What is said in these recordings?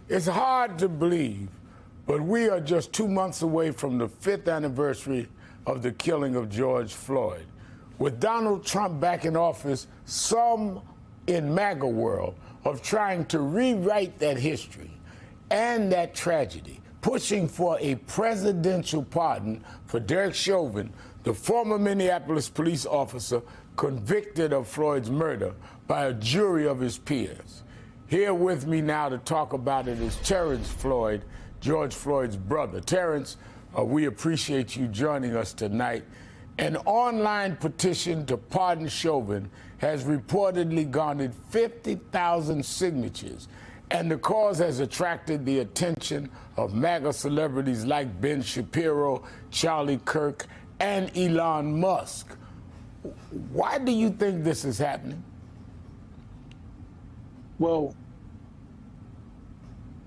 It's hard to believe, but we are just 2 months away from the 5th anniversary of the killing of George Floyd. With Donald Trump back in office, some in MAGA world are trying to rewrite that history and that tragedy, pushing for a presidential pardon for Derek Chauvin, the former Minneapolis police officer convicted of Floyd's murder by a jury of his peers. Here with me now to talk about it is Terrence Floyd, George Floyd's brother. Terrence, we appreciate you joining us tonight. An online petition to pardon Chauvin has reportedly garnered 50,000 signatures, and the cause has attracted the attention of MAGA celebrities like Ben Shapiro, Charlie Kirk, and Elon Musk. Why do you think this is happening? Well,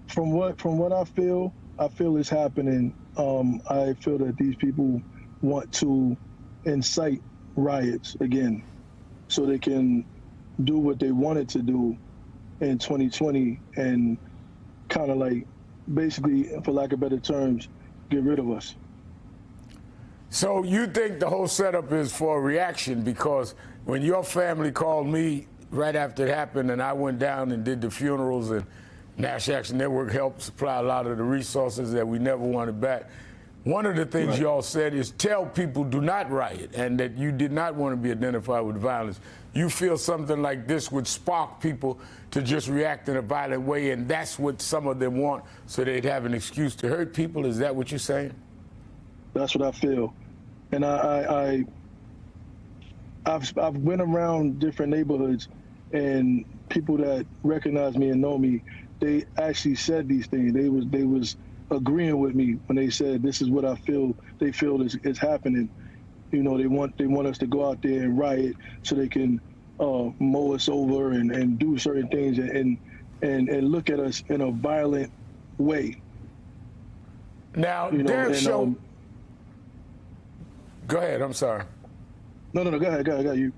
from what I feel is happening. I feel that these people want to incite riots again, so they can do what they wanted to do in 2020 and kind of like, basically, for lack of better terms, get rid of us. So you think the whole setup is for a reaction? Because when your family called me right after it happened and I went down and did the funerals, and National Action Network helped supply a lot of the resources that we never wanted back, one of the things y'all said is tell people do not riot, and that you did not want to be identified with violence. You feel something like this would spark people to just react in a violent way, and that's what some of them want, so they'd have an excuse to hurt people? Is that what you're saying? That's what I feel. And I've went around different neighborhoods, and people that recognize me and know me, they actually said these things. They was agreeing with me when they said this is what I feel. They feel is happening. You know, they want us to go out there and riot so they can mow us over and do certain things and look at us in a violent way. Now, Derek Chauvin. Go ahead. I'm sorry. No. Go ahead. You.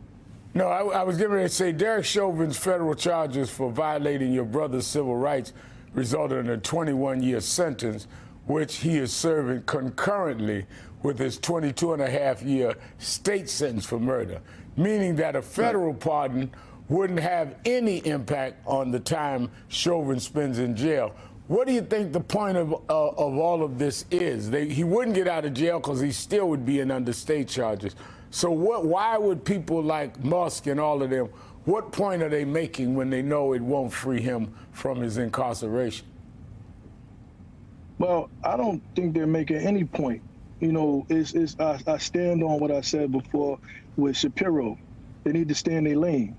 No, I was getting ready to say Derek Chauvin's federal charges for violating your brother's civil rights resulted in a 21-year sentence, which he is serving concurrently with his 22-and-a-half-year state sentence for murder, meaning that a federal pardon wouldn't have any impact on the time Chauvin spends in jail. What do you think the point of all of this is? He wouldn't get out of jail because he still would be in under state charges. So why would people like Musk and all of them, what point are they making when they know it won't free him from his incarceration? Well, I don't think they're making any point. You know, I stand on what I said before with Shapiro. They need to stay in their lane.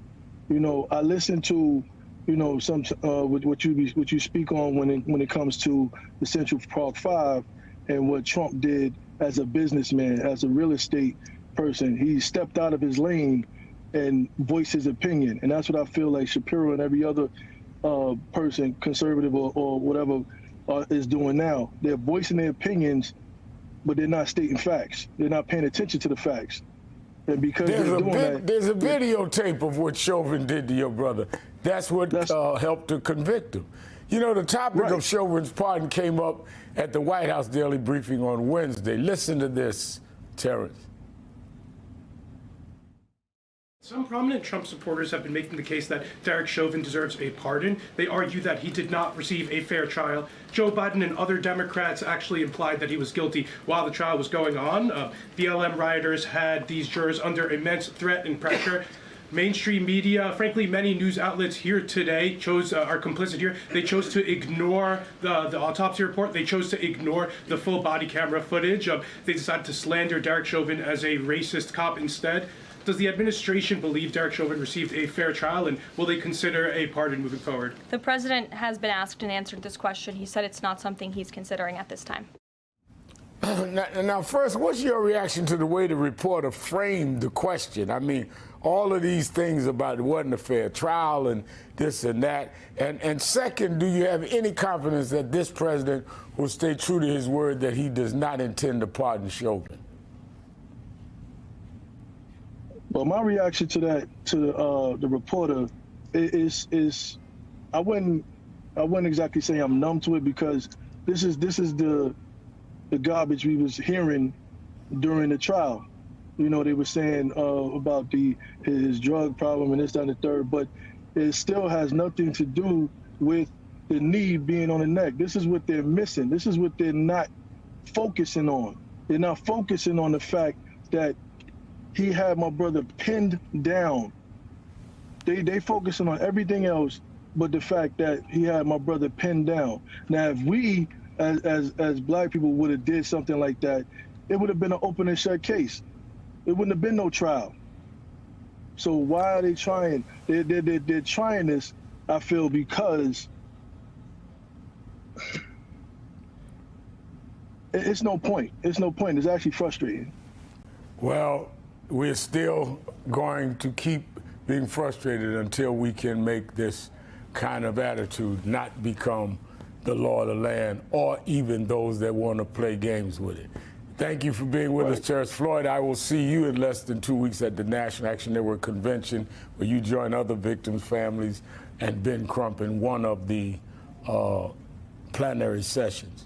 You know, I listen to, you know, some what you speak on when it comes to the Central Park Five and what Trump did as a businessman, as a real estate person. He stepped out of his lane and voiced his opinion, and that's what I feel like Shapiro and every other person, conservative or whatever, is doing now. They're voicing their opinions, but they're not stating facts. They're not paying attention to the facts. And because there's a videotape of what Chauvin did to your brother. That's what helped to convict him. You know, the topic of Chauvin's pardon came up at the White House Daily Briefing on Wednesday. Listen to this, Terrence. Some prominent Trump supporters have been making the case that Derek Chauvin deserves a pardon. They argue that he did not receive a fair trial. Joe Biden and other Democrats actually implied that he was guilty while the trial was going on. BLM rioters had these jurors under immense threat and pressure. Mainstream media, frankly, many news outlets here today are complicit here. They chose to ignore the autopsy report. They chose to ignore the full body camera footage. They decided to slander Derek Chauvin as a racist cop instead. Does the administration believe Derek Chauvin received a fair trial, and will they consider a pardon moving forward? The president has been asked and answered this question. He said it's not something he's considering at this time. Now, first, what's your reaction to the way the reporter framed the question? I mean, all of these things about it wasn't a fair trial and this and that. And second, do you have any confidence that this president will stay true to his word that he does not intend to pardon Chauvin? Well, my reaction to that, to the reporter, is I wouldn't I wouldn't exactly say I'm numb to it, because this is the garbage we was hearing during the trial. You know, they were saying about his drug problem and this, that, and the third, but it still has nothing to do with the knee being on the neck. This is what they're missing. This is what they're not focusing on. They're not focusing on the fact that he had my brother pinned down. They focusing on everything else but the fact that he had my brother pinned down. Now, if we, as black people, would have did something like that, it would have been an open and shut case. It wouldn't have been no trial. So why are they trying? They're trying this, I feel, because it's no point. It's no point. It's actually frustrating. Well, we're still going to keep being frustrated until we can make this kind of attitude not become the law of the land, or even those that want to play games with it. Thank you for being with us, Terrence Floyd. I will see you in less than 2 weeks at the National Action Network Convention, where you join other victims' families and Ben Crump in one of the plenary sessions.